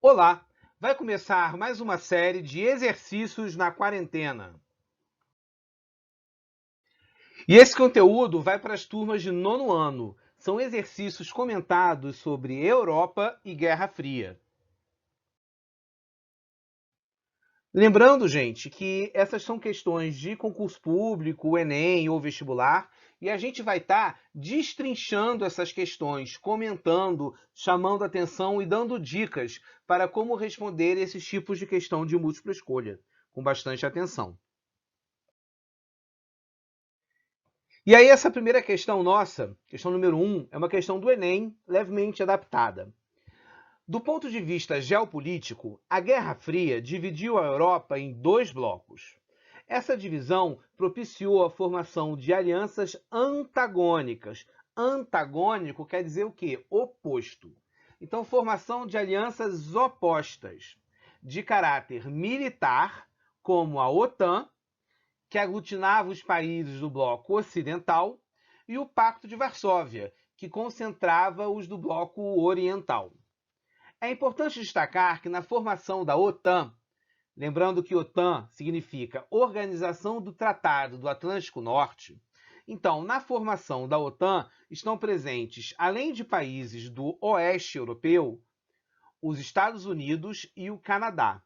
Olá! Vai começar mais uma série de exercícios na quarentena. E esse conteúdo vai para as turmas de nono ano. São exercícios comentados sobre Europa e Guerra Fria. Lembrando, gente, que essas são questões de concurso público, Enem ou vestibular, e a gente vai estar destrinchando essas questões, comentando, chamando atenção e dando dicas para como responder esses tipos de questão de múltipla escolha, com bastante atenção. E aí essa primeira questão nossa, questão número 1, é uma questão do Enem, levemente adaptada. Do ponto de vista geopolítico, a Guerra Fria dividiu a Europa em dois blocos. Essa divisão propiciou a formação de alianças antagônicas. Antagônico quer dizer o quê? Oposto. Então, formação de alianças opostas, de caráter militar, como a OTAN, que aglutinava os países do bloco ocidental, e o Pacto de Varsóvia, que concentrava os do bloco oriental. É importante destacar que na formação da OTAN, lembrando que OTAN significa Organização do Tratado do Atlântico Norte, então, na formação da OTAN estão presentes, além de países do oeste europeu, os Estados Unidos e o Canadá.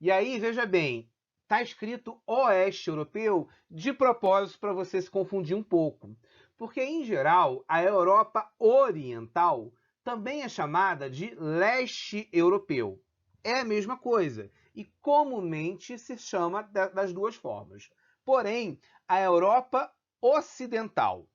E aí, veja bem, está escrito oeste europeu de propósito para você se confundir um pouco. Porque, em geral, a Europa Oriental também é chamada de leste europeu. É a mesma coisa. E comumente se chama das duas formas. Porém, a Europa Ocidental,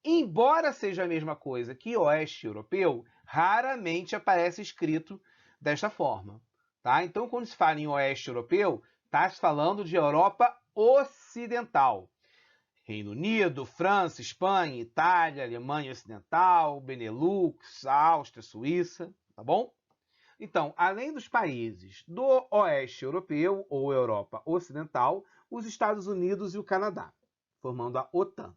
embora seja a mesma coisa que oeste europeu, raramente aparece escrito desta forma. Tá? Então, quando se fala em oeste europeu, está se falando de Europa Ocidental. Reino Unido, França, Espanha, Itália, Alemanha Ocidental, Benelux, Áustria, Suíça, tá bom? Então, além dos países do oeste europeu ou Europa Ocidental, os Estados Unidos e o Canadá, formando a OTAN.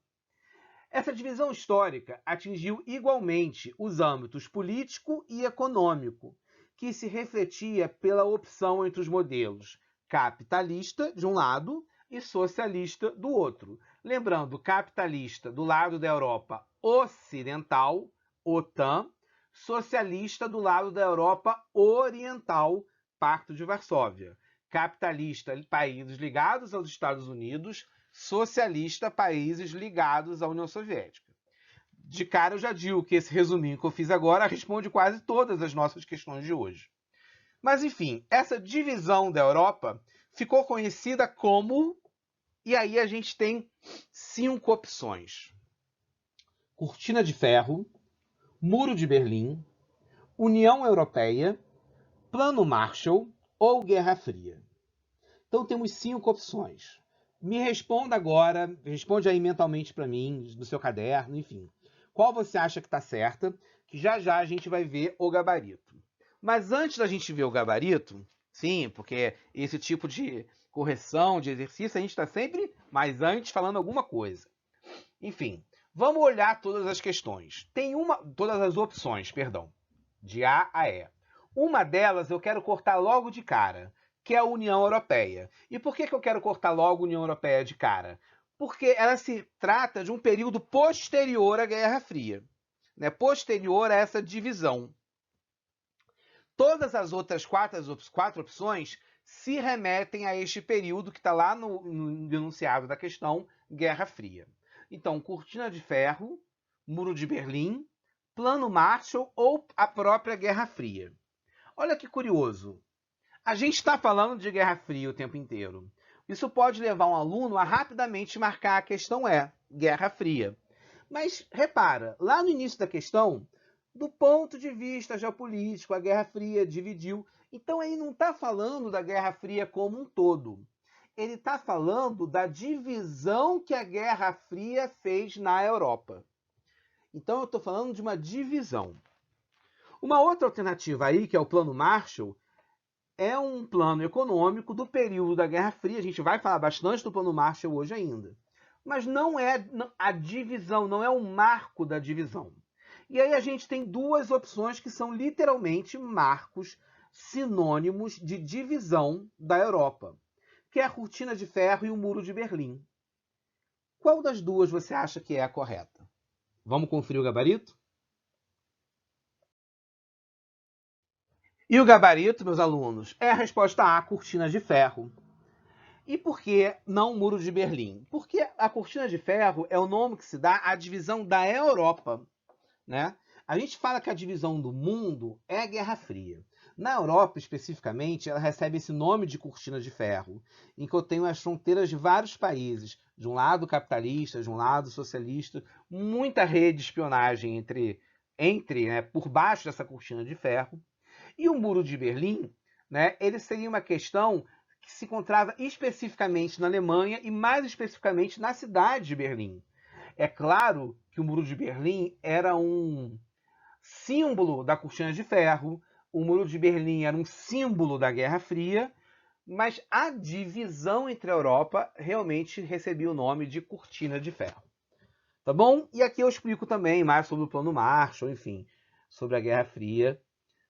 Essa divisão histórica atingiu igualmente os âmbitos político e econômico, que se refletia pela opção entre os modelos capitalista, de um lado, e socialista, do outro. Lembrando, capitalista do lado da Europa Ocidental, OTAN, socialista do lado da Europa Oriental, Pacto de Varsóvia. Capitalista, países ligados aos Estados Unidos, socialista, países ligados à União Soviética. De cara, eu já digo que esse resuminho que eu fiz agora responde quase todas as nossas questões de hoje. Mas, enfim, essa divisão da Europa ficou conhecida como... E aí a gente tem 5 opções. Cortina de Ferro, Muro de Berlim, União Europeia, Plano Marshall ou Guerra Fria. Então temos 5 opções. Me responda agora, responde aí mentalmente para mim, no seu caderno, enfim. Qual você acha que está certa? Que já já a gente vai ver o gabarito. Mas antes da gente ver o gabarito, sim, porque esse tipo de correção, de exercício, a gente está sempre, mas antes, falando alguma coisa. Enfim, vamos olhar todas as questões. Todas as opções, perdão, de A a E. Uma delas eu quero cortar logo de cara, que é a União Europeia. E por que eu quero cortar logo a União Europeia de cara? Porque ela se trata de um período posterior à Guerra Fria, né? Posterior a essa divisão. Todas as outras quatro opções se remetem a este período que está lá no enunciado da questão, Guerra Fria. Então, Cortina de Ferro, Muro de Berlim, Plano Marshall ou a própria Guerra Fria. Olha que curioso. A gente está falando de Guerra Fria o tempo inteiro. Isso pode levar um aluno a rapidamente marcar a questão Guerra Fria. Mas repara, lá no início da questão, do ponto de vista geopolítico, a Guerra Fria dividiu. Então ele não está falando da Guerra Fria como um todo. Ele está falando da divisão que a Guerra Fria fez na Europa. Então eu estou falando de uma divisão. Uma outra alternativa aí, que é o Plano Marshall, é um plano econômico do período da Guerra Fria. A gente vai falar bastante do Plano Marshall hoje ainda. Mas não é a divisão, não é o marco da divisão. E aí a gente tem duas opções que são literalmente marcos sinônimos de divisão da Europa, que é a Cortina de Ferro e o Muro de Berlim. Qual das duas você acha que é a correta? Vamos conferir o gabarito? E o gabarito, meus alunos, é a resposta A, Cortina de Ferro. E por que não o Muro de Berlim? Porque a Cortina de Ferro é o nome que se dá à divisão da Europa, né? A gente fala que a divisão do mundo é a Guerra Fria. Na Europa, especificamente, ela recebe esse nome de Cortina de Ferro, em que eu tenho as fronteiras de vários países, de um lado capitalista, de um lado socialista, muita rede de espionagem né, por baixo dessa Cortina de Ferro. E o Muro de Berlim, né, ele seria uma questão que se encontrava especificamente na Alemanha e mais especificamente na cidade de Berlim. É claro que o Muro de Berlim era um símbolo da Cortina de Ferro, o Muro de Berlim era um símbolo da Guerra Fria, mas a divisão entre a Europa realmente recebia o nome de Cortina de Ferro. Tá bom? E aqui eu explico também mais sobre o Plano Marshall, enfim, sobre a Guerra Fria.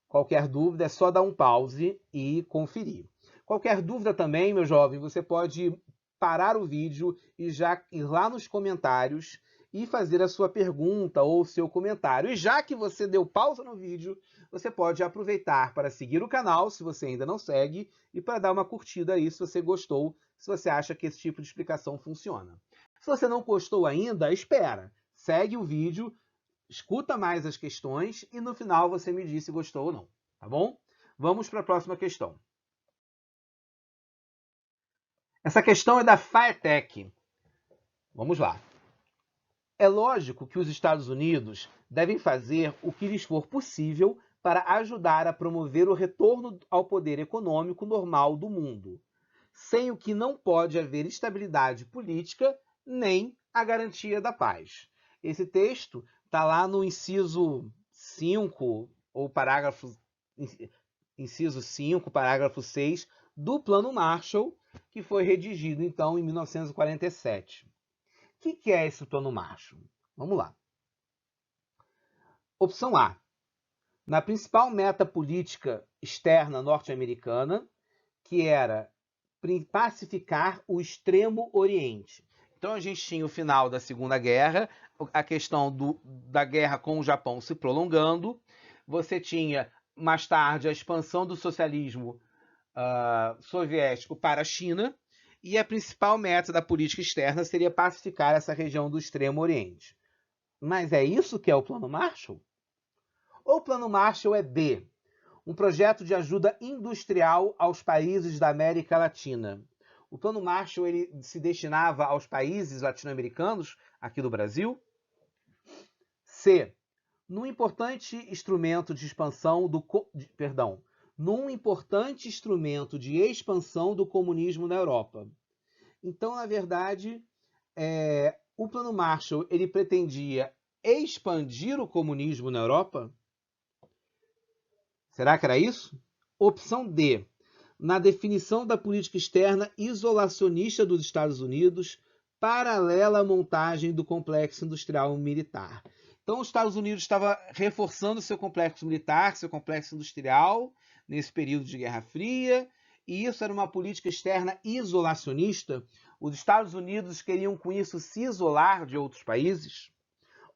Qualquer dúvida é só dar um pause e conferir. Qualquer dúvida também, meu jovem, você pode parar o vídeo e já ir lá nos comentários e fazer a sua pergunta ou o seu comentário. E já que você deu pausa no vídeo, você pode aproveitar para seguir o canal, se você ainda não segue, e para dar uma curtida aí se você gostou, se você acha que esse tipo de explicação funciona. Se você não gostou ainda, espera. Segue o vídeo, escuta mais as questões e no final você me diz se gostou ou não, tá bom? Vamos para a próxima questão. Essa questão é da FATEC. Vamos lá. É lógico que os Estados Unidos devem fazer o que lhes for possível para ajudar a promover o retorno ao poder econômico normal do mundo, sem o que não pode haver estabilidade política nem a garantia da paz. Esse texto está lá no inciso 5, ou inciso 5, parágrafo 6, do Plano Marshall, que foi redigido, então, em 1947. O que é esse Plano Marshall? Vamos lá. Opção A. Na principal meta política externa norte-americana, que era pacificar o Extremo Oriente. Então a gente tinha o final da Segunda Guerra, a questão da guerra com o Japão se prolongando, você tinha mais tarde a expansão do socialismo soviético para a China, e a principal meta da política externa seria pacificar essa região do Extremo Oriente. Mas é isso que é o Plano Marshall? Ou o Plano Marshall é B, um projeto de ajuda industrial aos países da América Latina? O Plano Marshall ele se destinava aos países latino-americanos, aqui do Brasil? C, num importante instrumento de expansão num importante instrumento de expansão do comunismo na Europa. Então, na verdade, o Plano Marshall ele pretendia expandir o comunismo na Europa? Será que era isso? Opção D, na definição da política externa isolacionista dos Estados Unidos, paralela à montagem do complexo industrial militar. Então, os Estados Unidos estava reforçando seu complexo militar, seu complexo industrial, nesse período de Guerra Fria, e isso era uma política externa isolacionista. Os Estados Unidos queriam, com isso, se isolar de outros países.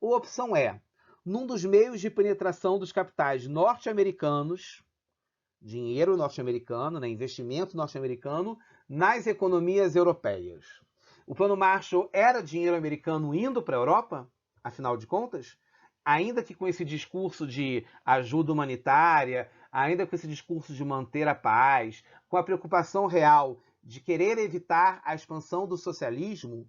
Ou opção E, num dos meios de penetração dos capitais norte-americanos, dinheiro norte-americano, né, investimento norte-americano, nas economias europeias. O Plano Marshall era dinheiro americano indo para a Europa, afinal de contas? Ainda que com esse discurso de ajuda humanitária, ainda com esse discurso de manter a paz, com a preocupação real de querer evitar a expansão do socialismo,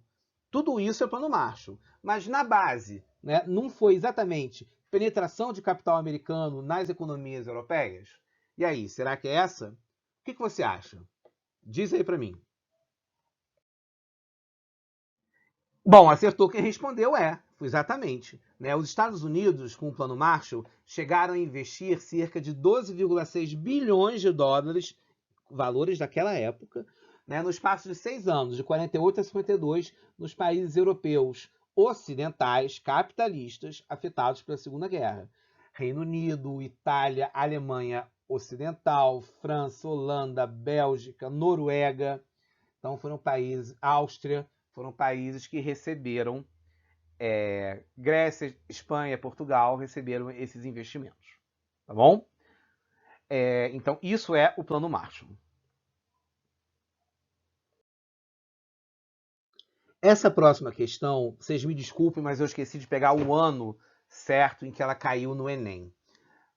tudo isso é Plano Marshall. Mas na base, né, não foi exatamente penetração de capital americano nas economias europeias? E aí, será que é essa? O que você acha? Diz aí para mim. Bom, acertou quem respondeu foi exatamente. Né? Os Estados Unidos, com o Plano Marshall, chegaram a investir cerca de 12,6 bilhões de dólares, valores daquela época, né, no espaço de 6 anos, de 48 a 52, nos países europeus ocidentais, capitalistas, afetados pela Segunda Guerra. Reino Unido, Itália, Alemanha, Ocidental, França, Holanda, Bélgica, Noruega. Então foram países, Áustria, foram países que receberam, Grécia, Espanha, Portugal, receberam esses investimentos. Tá bom? Então isso é o Plano Marshall. Essa próxima questão, vocês me desculpem, mas eu esqueci de pegar o ano certo em que ela caiu no Enem.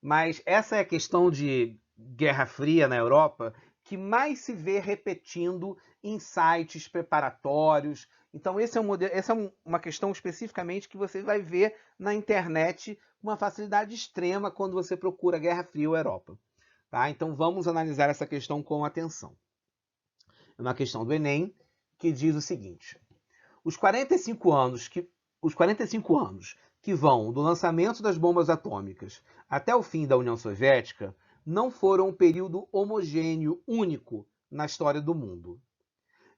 Mas essa é a questão de Guerra Fria na Europa que mais se vê repetindo em sites preparatórios. Então, essa é uma questão especificamente que você vai ver na internet com uma facilidade extrema quando você procura Guerra Fria ou Europa. Tá? Então, vamos analisar essa questão com atenção. É uma questão do Enem que diz o seguinte: os 45 anos que vão do lançamento das bombas atômicas até o fim da União Soviética não foram um período homogêneo, único na história do mundo.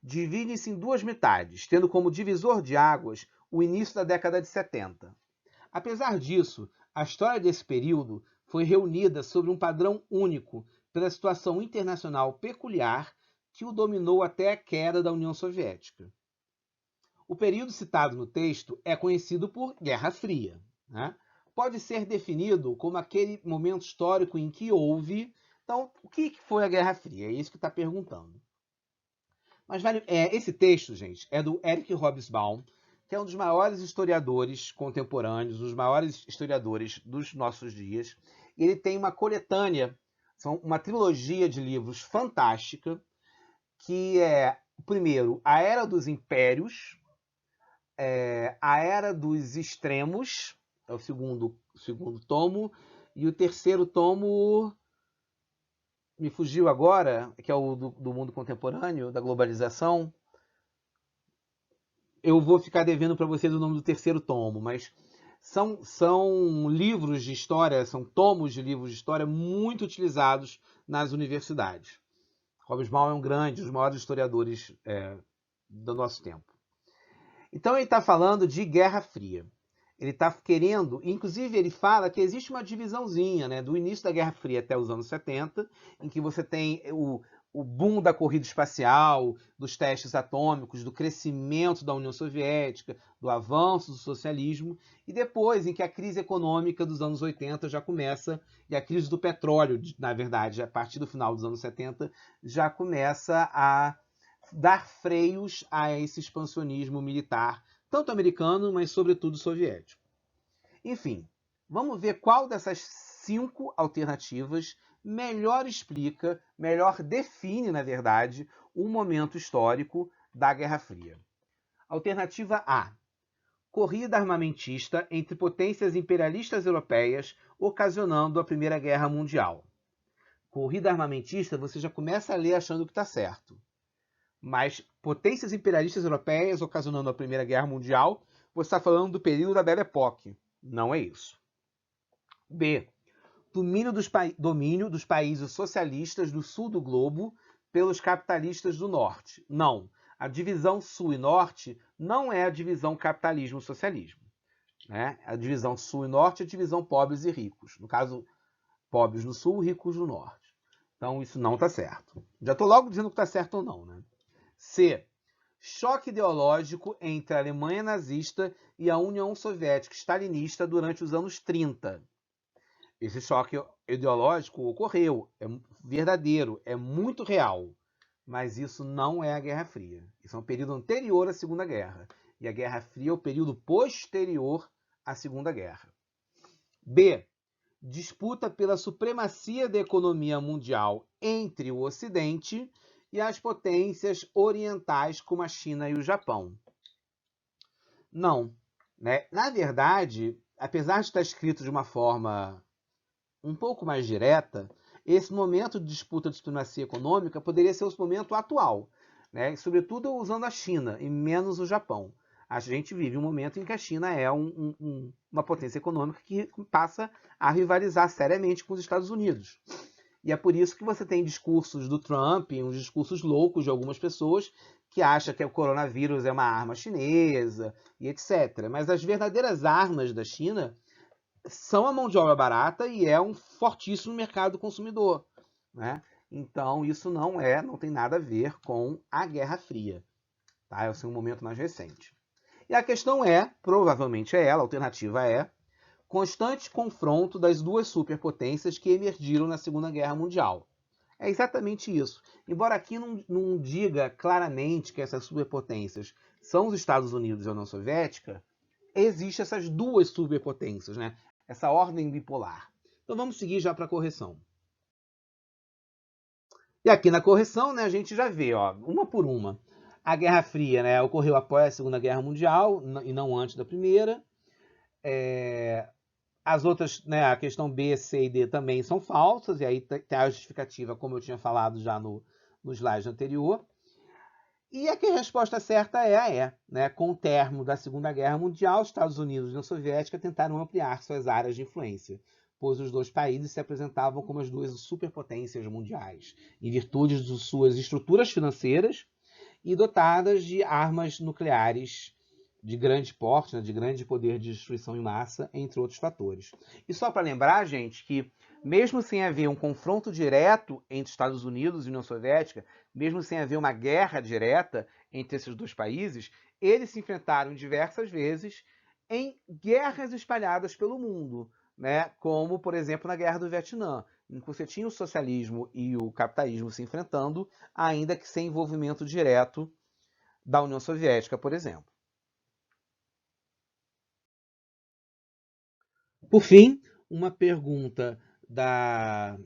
Divide-se em duas metades, tendo como divisor de águas o início da década de 70. Apesar disso, a história desse período foi reunida sobre um padrão único pela situação internacional peculiar que o dominou até a queda da União Soviética. O período citado no texto é conhecido por Guerra Fria. Né? Pode ser definido como aquele momento histórico em que houve... Então, o que foi a Guerra Fria? É isso que está perguntando. Mas esse texto, gente, é do Eric Hobsbawm, que é um dos maiores historiadores contemporâneos, dos maiores historiadores dos nossos dias. Ele tem uma coletânea, uma trilogia de livros fantástica, que é, primeiro, A Era dos Impérios, A Era dos Extremos, é o segundo tomo, e o terceiro tomo me fugiu agora, que é o do mundo contemporâneo, da globalização. Eu vou ficar devendo para vocês o nome do terceiro tomo, mas são livros de história, são tomos de livros de história muito utilizados nas universidades. Hobsbawm é um dos maiores historiadores do nosso tempo. Então ele está falando de Guerra Fria. Ele está querendo, inclusive ele fala que existe uma divisãozinha, né, do início da Guerra Fria até os anos 70, em que você tem o boom da corrida espacial, dos testes atômicos, do crescimento da União Soviética, do avanço do socialismo, e depois em que a crise econômica dos anos 80 já começa, e a crise do petróleo, na verdade, a partir do final dos anos 70, já começa a dar freios a esse expansionismo militar, tanto americano, mas sobretudo soviético. Enfim, vamos ver qual dessas 5 alternativas melhor explica, melhor define, na verdade, o momento histórico da Guerra Fria. Alternativa A. Corrida armamentista entre potências imperialistas europeias, ocasionando a Primeira Guerra Mundial. Corrida armamentista, você já começa a ler achando que está certo. Mas potências imperialistas europeias ocasionando a Primeira Guerra Mundial, você está falando do período da Belle Époque. Não é isso. B. Domínio dos países socialistas do sul do globo pelos capitalistas do norte. Não. A divisão sul e norte não é a divisão capitalismo-socialismo. Né? A divisão sul e norte é a divisão pobres e ricos. No caso, pobres no sul, ricos no norte. Então, isso não está certo. Já estou logo dizendo que está certo ou não. Né? C. Choque ideológico entre a Alemanha nazista e a União Soviética stalinista durante os anos 30. Esse choque ideológico ocorreu, é verdadeiro, é muito real. Mas isso não é a Guerra Fria. Isso é um período anterior à Segunda Guerra. E a Guerra Fria é o período posterior à Segunda Guerra. B. Disputa pela supremacia da economia mundial entre o Ocidente e as potências orientais como a China e o Japão. Não. Né? Na verdade, apesar de estar escrito de uma forma um pouco mais direta, esse momento de disputa de supremacia econômica poderia ser o momento atual, né? Sobretudo usando a China e menos o Japão. A gente vive um momento em que a China é uma potência econômica que passa a rivalizar seriamente com os Estados Unidos. E é por isso que você tem discursos do Trump, uns discursos loucos de algumas pessoas que acham que o coronavírus é uma arma chinesa e etc. Mas as verdadeiras armas da China são a mão de obra barata e é um fortíssimo mercado consumidor, né? Então, isso não tem nada a ver com a Guerra Fria, tá? Esse é um momento mais recente. E a questão é, provavelmente é ela, a alternativa é, constante confronto das duas superpotências que emergiram na Segunda Guerra Mundial. É exatamente isso. Embora aqui não diga claramente que essas superpotências são os Estados Unidos e a União Soviética, existem essas duas superpotências, né? Essa ordem bipolar. Então vamos seguir já para a correção. E aqui na correção, né, a gente já vê, ó, uma por uma. A Guerra Fria, né, ocorreu após a Segunda Guerra Mundial e não antes da Primeira. As outras, né, a questão B, C e D também são falsas, e aí tem a justificativa, como eu tinha falado já no slide anterior. E aqui a resposta certa é a E. Né? Com o término da Segunda Guerra Mundial, os Estados Unidos e a União Soviética tentaram ampliar suas áreas de influência, pois os dois países se apresentavam como as duas superpotências mundiais, em virtude de suas estruturas financeiras e dotadas de armas nucleares de grande porte, né, de grande poder de destruição em massa, entre outros fatores. E só para lembrar, gente, que mesmo sem haver um confronto direto entre Estados Unidos e União Soviética, mesmo sem haver uma guerra direta entre esses dois países, eles se enfrentaram diversas vezes em guerras espalhadas pelo mundo, né? Como, por exemplo, na Guerra do Vietnã, em que você tinha o socialismo e o capitalismo se enfrentando, ainda que sem envolvimento direto da União Soviética, por exemplo. Por fim, uma pergunta da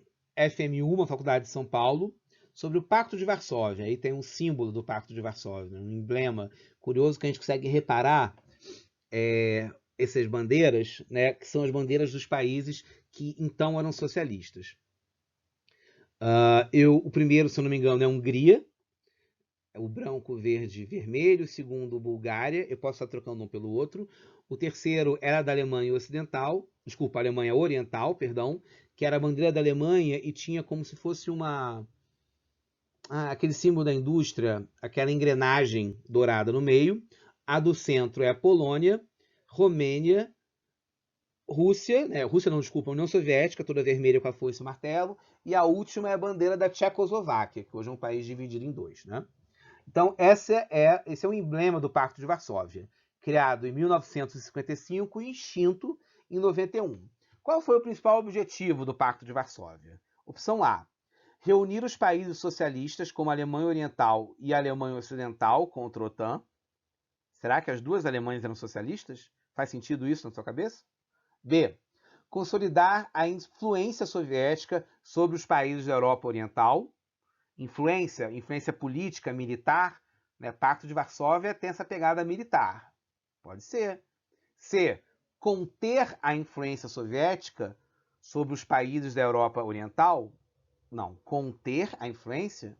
FMU, uma faculdade de São Paulo, sobre o Pacto de Varsóvia. Aí tem um símbolo do Pacto de Varsóvia, um emblema curioso que a gente consegue reparar essas bandeiras, né, que são as bandeiras dos países que então eram socialistas. O primeiro, se eu não me engano, é a Hungria, o branco, verde e vermelho. O segundo, Bulgária. Eu posso estar trocando um pelo outro. O terceiro era da Alemanha Ocidental, desculpa, Alemanha Oriental, perdão, que era a bandeira da Alemanha e tinha como se fosse aquele símbolo da indústria, aquela engrenagem dourada no meio. A do centro é a Polônia, Romênia, Rússia, né? Rússia não, desculpa, União Soviética, toda vermelha com a foice e o martelo. E a última é a bandeira da Tchecoslováquia, que hoje é um país dividido em dois, né? Então, esse é o emblema do Pacto de Varsóvia, criado em 1955 e extinto em 91. Qual foi o principal objetivo do Pacto de Varsóvia? Opção A: reunir os países socialistas como a Alemanha Oriental e a Alemanha Ocidental contra a OTAN. Será que as duas Alemanhas eram socialistas? Faz sentido isso na sua cabeça? B: consolidar a influência soviética sobre os países da Europa Oriental. Influência política, militar, né? Pacto de Varsóvia tem essa pegada militar. Pode ser. C. Conter a influência soviética sobre os países da Europa Oriental? Não. Conter a influência?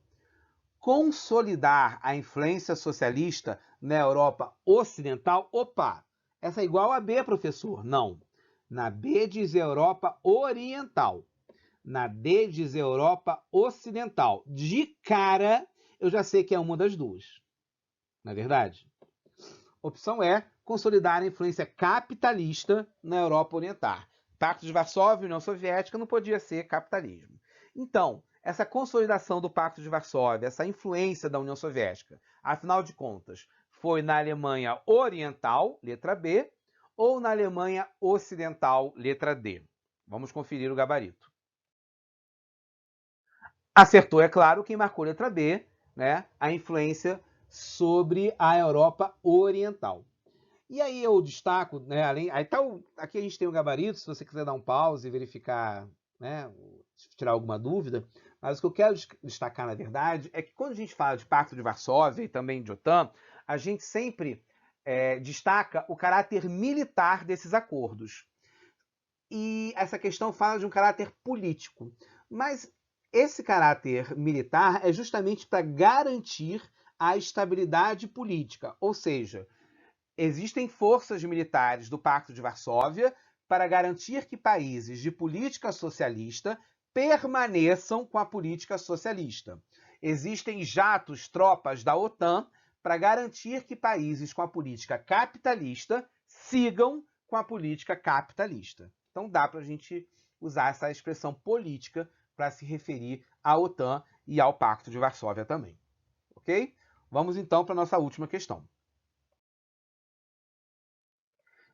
Consolidar a influência socialista na Europa Ocidental? Opa! Essa é igual a B, professor? Não. Na B diz Europa Oriental. Na D diz Europa Ocidental. De cara, eu já sei que é uma das duas. Não é verdade? Opção E: consolidar a influência capitalista na Europa Oriental. Pacto de Varsóvia, União Soviética, não podia ser capitalismo. Então, essa consolidação do Pacto de Varsóvia, essa influência da União Soviética, afinal de contas, foi na Alemanha Oriental, letra B, ou na Alemanha Ocidental, letra D? Vamos conferir o gabarito. Acertou, é claro, quem marcou letra B, né? A influência sobre a Europa Oriental. E aí eu destaco, né? Aqui a gente tem o gabarito, se você quiser dar um pause e verificar, né? Tirar alguma dúvida. Mas o que eu quero destacar, na verdade, é que quando a gente fala de Pacto de Varsóvia e também de OTAN, a gente sempre destaca o caráter militar desses acordos. E essa questão fala de um caráter político. Mas esse caráter militar é justamente para garantir a estabilidade política, ou seja, existem forças militares do Pacto de Varsóvia para garantir que países de política socialista permaneçam com a política socialista. Existem jatos, tropas da OTAN para garantir que países com a política capitalista sigam com a política capitalista. Então dá para a gente usar essa expressão política para se referir à OTAN e ao Pacto de Varsóvia também. Ok? Vamos então para a nossa última questão.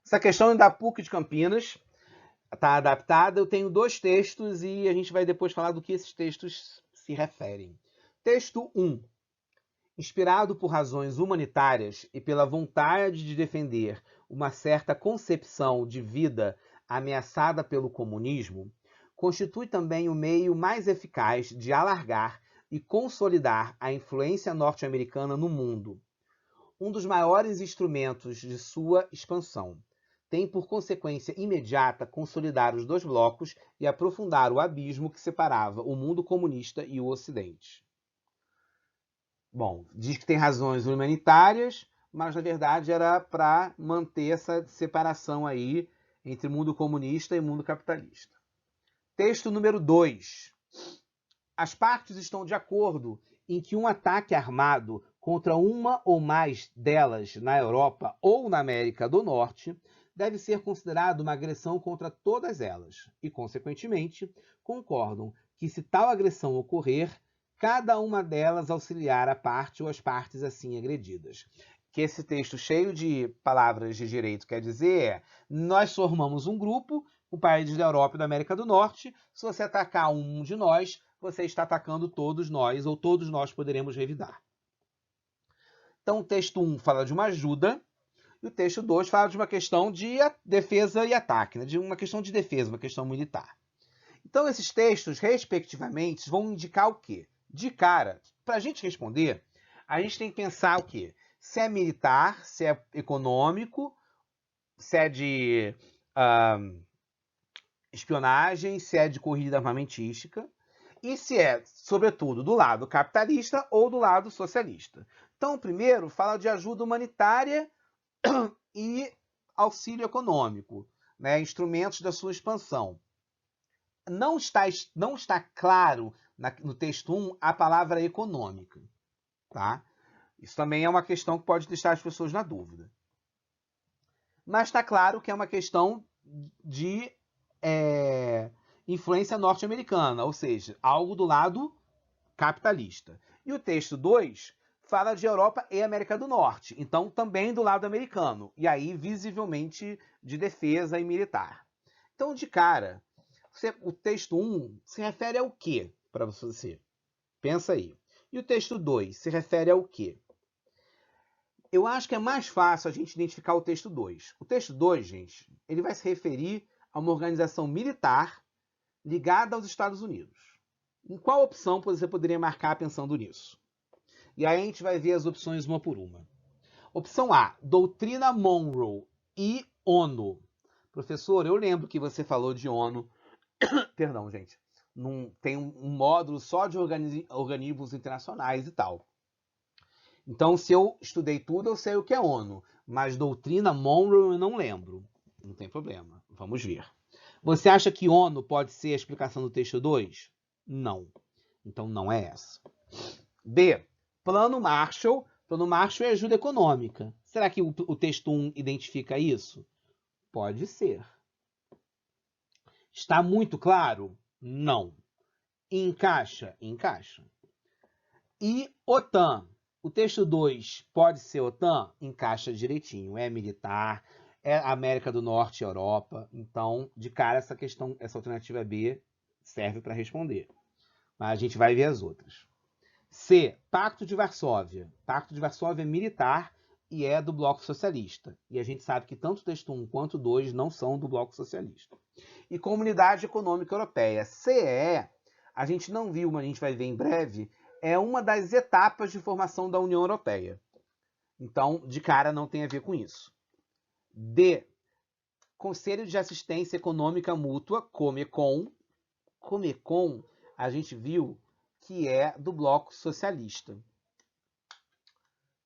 Essa questão é da PUC de Campinas, está adaptada. Eu tenho 2 textos e a gente vai depois falar do que esses textos se referem. Texto 1. Inspirado por razões humanitárias e pela vontade de defender uma certa concepção de vida ameaçada pelo comunismo, constitui também o meio mais eficaz de alargar e consolidar a influência norte-americana no mundo. Um dos maiores instrumentos de sua expansão tem por consequência imediata consolidar os 2 blocos e aprofundar o abismo que separava o mundo comunista e o Ocidente. Bom, diz que tem razões humanitárias, mas na verdade era para manter essa separação aí entre mundo comunista e mundo capitalista. Texto número 2. As partes estão de acordo em que um ataque armado contra uma ou mais delas na Europa ou na América do Norte deve ser considerado uma agressão contra todas elas e, consequentemente, concordam que, se tal agressão ocorrer, cada uma delas auxiliar a parte ou as partes assim agredidas. Que esse texto cheio de palavras de direito quer dizer é: nós formamos um grupo, o país da Europa e da América do Norte. Se você atacar um de nós, você está atacando todos nós, ou todos nós poderemos revidar. Então, o texto 1 fala de uma ajuda, e o texto 2 fala de uma questão de defesa e ataque, né? De uma questão de defesa, uma questão militar. Então, esses textos, respectivamente, vão indicar o quê? De cara, para a gente responder, a gente tem que pensar o quê? Se é militar, se é econômico, se é de espionagem, se é de corrida armamentística, e se é, sobretudo, do lado capitalista ou do lado socialista. Então, o primeiro fala de ajuda humanitária e auxílio econômico, né? Instrumentos da sua expansão. Não está claro no texto 1 a palavra econômica. Tá? Isso também é uma questão que pode deixar as pessoas na dúvida. Mas está claro que é uma questão de influência norte-americana, ou seja, algo do lado capitalista. E o texto 2 fala de Europa e América do Norte, então também do lado americano, e aí visivelmente de defesa e militar. Então, de cara, o texto 1 se refere ao quê para você? Pensa aí. E o texto 2 se refere ao quê? Eu acho que é mais fácil a gente identificar o texto 2. O texto 2, gente, ele vai se referir a uma organização militar ligada aos Estados Unidos. Em qual opção você poderia marcar pensando nisso? E aí a gente vai ver as opções uma por uma. Opção A, Doutrina Monroe e ONU. Professor, eu lembro que você falou de ONU. Perdão, gente. Tem um módulo só de organismos internacionais e tal. Então, se eu estudei tudo, eu sei o que é ONU. Mas doutrina Monroe eu não lembro. Não tem problema. Vamos ver. Você acha que ONU pode ser a explicação do texto 2? Não. Então, não é essa. B. Plano Marshall. Plano Marshall é ajuda econômica. Será que o texto 1 identifica isso? Pode ser. Está muito claro? Não. Encaixa? Encaixa. E OTAN? O texto 2 pode ser OTAN? Encaixa direitinho. É militar, é América do Norte e Europa. Então, de cara, essa alternativa B serve para responder. Mas a gente vai ver as outras. C. Pacto de Varsóvia. Pacto de Varsóvia é militar e é do Bloco Socialista. E a gente sabe que tanto o texto 1 quanto o 2 não são do Bloco Socialista. E Comunidade Econômica Europeia. CE, a gente não viu, mas a gente vai ver em breve, é uma das etapas de formação da União Europeia. Então, de cara, não tem a ver com isso. D. Conselho de Assistência Econômica Mútua, Comecon. Comecon, a gente viu que é do Bloco Socialista.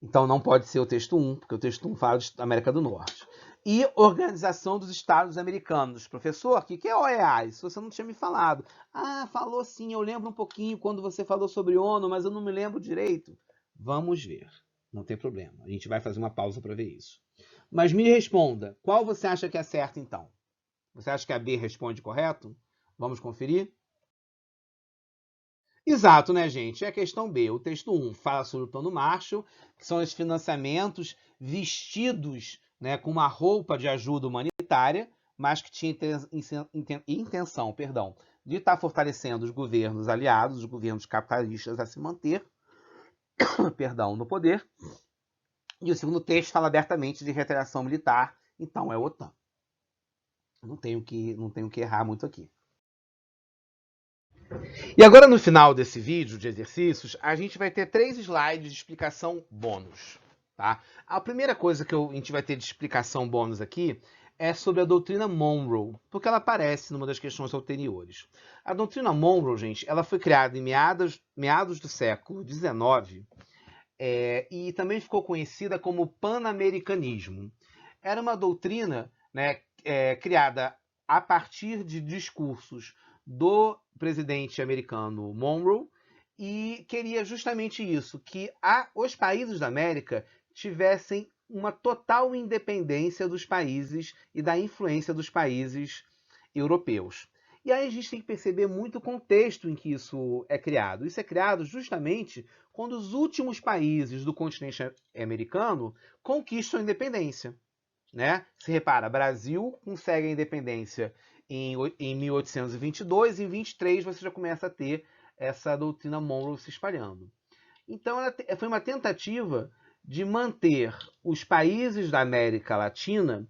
Então, não pode ser o texto 1, porque o texto 1 fala da América do Norte. E Organização dos Estados Americanos. Professor, o que é OEA? Isso você não tinha me falado. Ah, falou sim, eu lembro um pouquinho quando você falou sobre ONU, mas eu não me lembro direito. Vamos ver. Não tem problema. A gente vai fazer uma pausa para ver isso. Mas me responda, qual você acha que é certo então? Você acha que a B responde correto? Vamos conferir? Exato, né, gente? É a questão B. O texto 1 fala sobre o Plano Marshall, que são os financiamentos vestidos, né, com uma roupa de ajuda humanitária, mas que tinha intenção, de estar fortalecendo os governos aliados, os governos capitalistas a se manter, no poder. E o segundo texto fala abertamente de retaliação militar, então é a OTAN. Não tenho que errar muito aqui. E agora, no final desse vídeo de exercícios, a gente vai ter 3 slides de explicação bônus. Tá? A primeira coisa que a gente vai ter de explicação bônus aqui é sobre a doutrina Monroe, porque ela aparece numa das questões anteriores. A doutrina Monroe, gente, ela foi criada em meados do século XIX e também ficou conhecida como pan-americanismo. Era uma doutrina, né, criada a partir de discursos do presidente americano Monroe e queria justamente isso, que os países da América tivessem uma total independência dos países e da influência dos países europeus. E aí a gente tem que perceber muito o contexto em que isso é criado. Isso é criado justamente quando os últimos países do continente americano conquistam a independência. Né? Se repara, Brasil consegue a independência em 1822, em 23 você já começa a ter essa doutrina Monroe se espalhando. Então, foi uma tentativa de manter os países da América Latina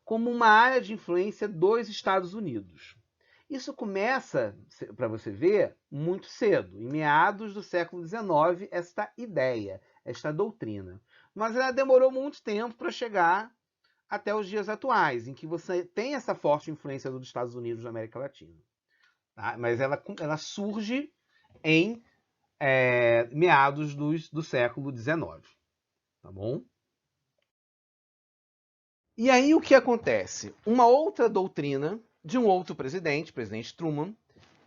como uma área de influência dos Estados Unidos. Isso começa, para você ver, muito cedo, em meados do século XIX, esta ideia, esta doutrina. Mas ela demorou muito tempo para chegar até os dias atuais, em que você tem essa forte influência dos Estados Unidos na América Latina. Tá? Mas ela surge em meados do século XIX. Tá bom? E aí o que acontece? Uma outra doutrina de um outro presidente, o presidente Truman,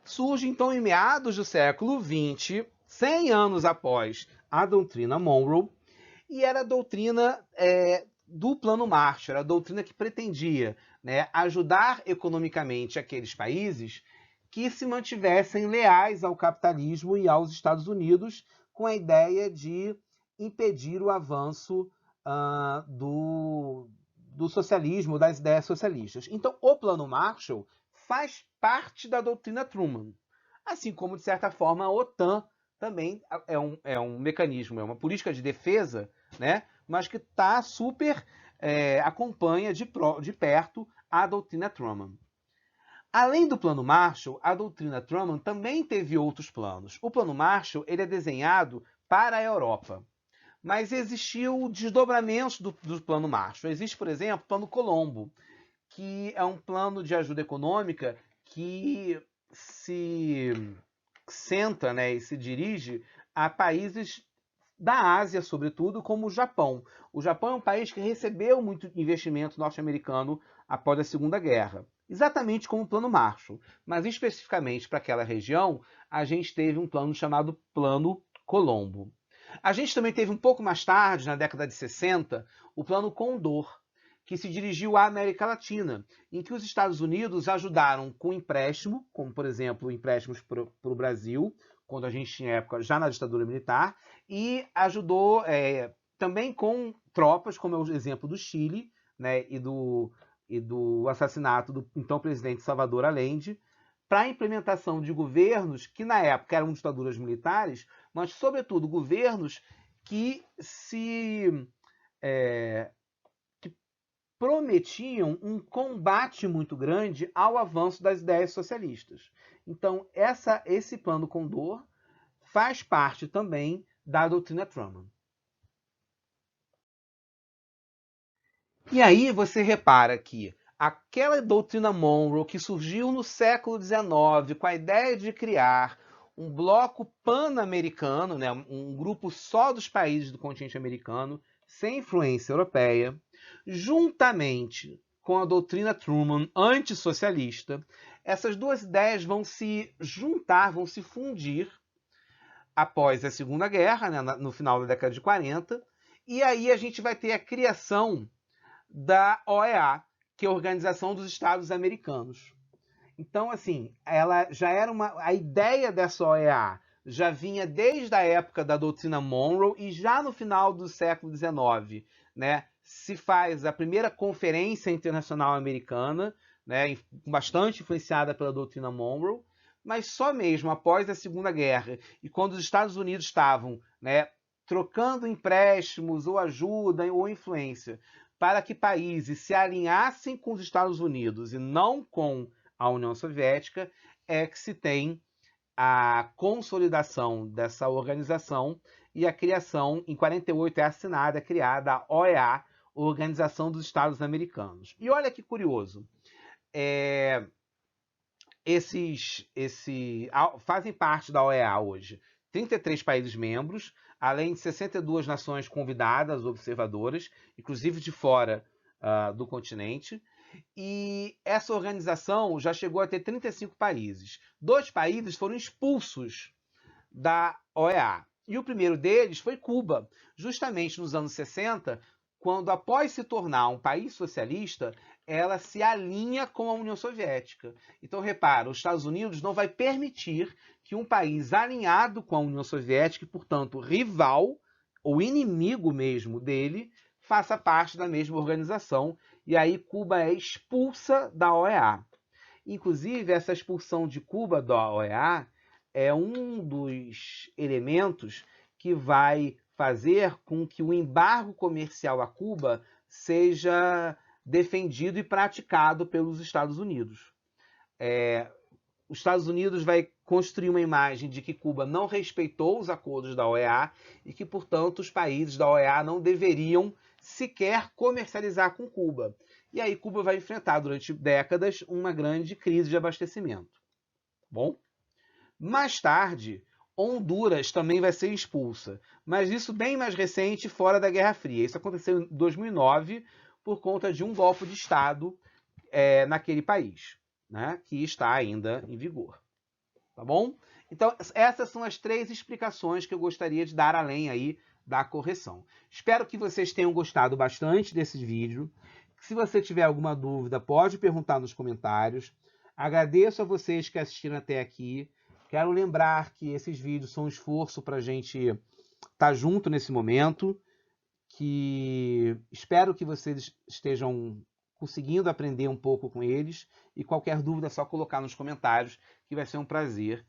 surge então em meados do século XX, 100 anos após a doutrina Monroe, e era a doutrina do Plano Marshall, era a doutrina que pretendia, né, ajudar economicamente aqueles países que se mantivessem leais ao capitalismo e aos Estados Unidos, com a ideia de impedir o avanço do socialismo, das ideias socialistas. Então, o Plano Marshall faz parte da doutrina Truman, assim como, de certa forma, a OTAN também é um mecanismo, é uma política de defesa, né? Mas que acompanha de perto a doutrina Truman. Além do Plano Marshall, a doutrina Truman também teve outros planos. O Plano Marshall ele é desenhado para a Europa, mas existiu desdobramentos do Plano Marshall. Existe, por exemplo, o Plano Colombo, que é um plano de ajuda econômica que se centra, né, e se dirige a países da Ásia, sobretudo, como o Japão. O Japão é um país que recebeu muito investimento norte-americano após a Segunda Guerra, exatamente como o Plano Marshall. Mas, especificamente para aquela região, a gente teve um plano chamado Plano Colombo. A gente também teve um pouco mais tarde, na década de 60, o Plano Condor, que se dirigiu à América Latina, em que os Estados Unidos ajudaram com empréstimo, como, por exemplo, empréstimos para o Brasil, quando a gente tinha época já na ditadura militar, e ajudou também com tropas, como é o exemplo do Chile, né, e do assassinato do então presidente Salvador Allende, para a implementação de governos que, na época, eram ditaduras militares, mas, sobretudo, governos que prometiam um combate muito grande ao avanço das ideias socialistas. Então, esse plano Condor faz parte também da doutrina Truman. E aí você repara que aquela doutrina Monroe que surgiu no século XIX com a ideia de criar um bloco pan-americano, né, um grupo só dos países do continente americano, sem influência europeia, juntamente com a doutrina Truman antissocialista, essas duas ideias vão se juntar, vão se fundir após a Segunda Guerra, né, no final da década de 40, e aí a gente vai ter a criação da OEA, que a Organização dos Estados Americanos. Então, assim, ela já era a ideia dessa OEA já vinha desde a época da doutrina Monroe e já no final do século XIX, né, se faz a primeira conferência internacional americana, né, bastante influenciada pela doutrina Monroe, mas só mesmo após a Segunda Guerra e quando os Estados Unidos estavam, né, trocando empréstimos ou ajuda ou influência para que países se alinhassem com os Estados Unidos e não com a União Soviética, é que se tem a consolidação dessa organização e a criação, em 48 é assinada, é criada a OEA, Organização dos Estados Americanos. E olha que curioso, fazem parte da OEA hoje 33 países membros, além de 62 nações convidadas, observadoras, inclusive de fora do continente. E essa organização já chegou a ter 35 países. 2 países foram expulsos da OEA. E o primeiro deles foi Cuba, justamente nos anos 60, quando, após se tornar um país socialista, ela se alinha com a União Soviética. Então, repara, os Estados Unidos não vai permitir que um país alinhado com a União Soviética, e, portanto, rival ou inimigo mesmo dele, faça parte da mesma organização. E aí Cuba é expulsa da OEA. Inclusive, essa expulsão de Cuba da OEA é um dos elementos que vai fazer com que o embargo comercial a Cuba seja defendido e praticado pelos Estados Unidos. Os Estados Unidos vai construir uma imagem de que Cuba não respeitou os acordos da OEA e que, portanto, os países da OEA não deveriam sequer comercializar com Cuba. E aí Cuba vai enfrentar durante décadas uma grande crise de abastecimento. Bom, mais tarde, Honduras também vai ser expulsa, mas isso bem mais recente, fora da Guerra Fria. Isso aconteceu em 2009 por conta de um golpe de Estado naquele país, né, que está ainda em vigor. Tá bom? Então, essas são as 3 explicações que eu gostaria de dar além aí da correção. Espero que vocês tenham gostado bastante desse vídeo. Se você tiver alguma dúvida, pode perguntar nos comentários. Agradeço a vocês que assistiram até aqui. Quero lembrar que esses vídeos são um esforço para a gente estar junto nesse momento. Que espero que vocês estejam conseguindo aprender um pouco com eles. E qualquer dúvida é só colocar nos comentários, que vai ser um prazer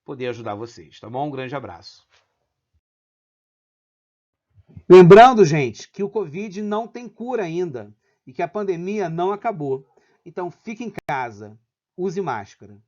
poder ajudar vocês, tá bom? Um grande abraço. Lembrando, gente, que o Covid não tem cura ainda e que a pandemia não acabou. Então, fique em casa, use máscara.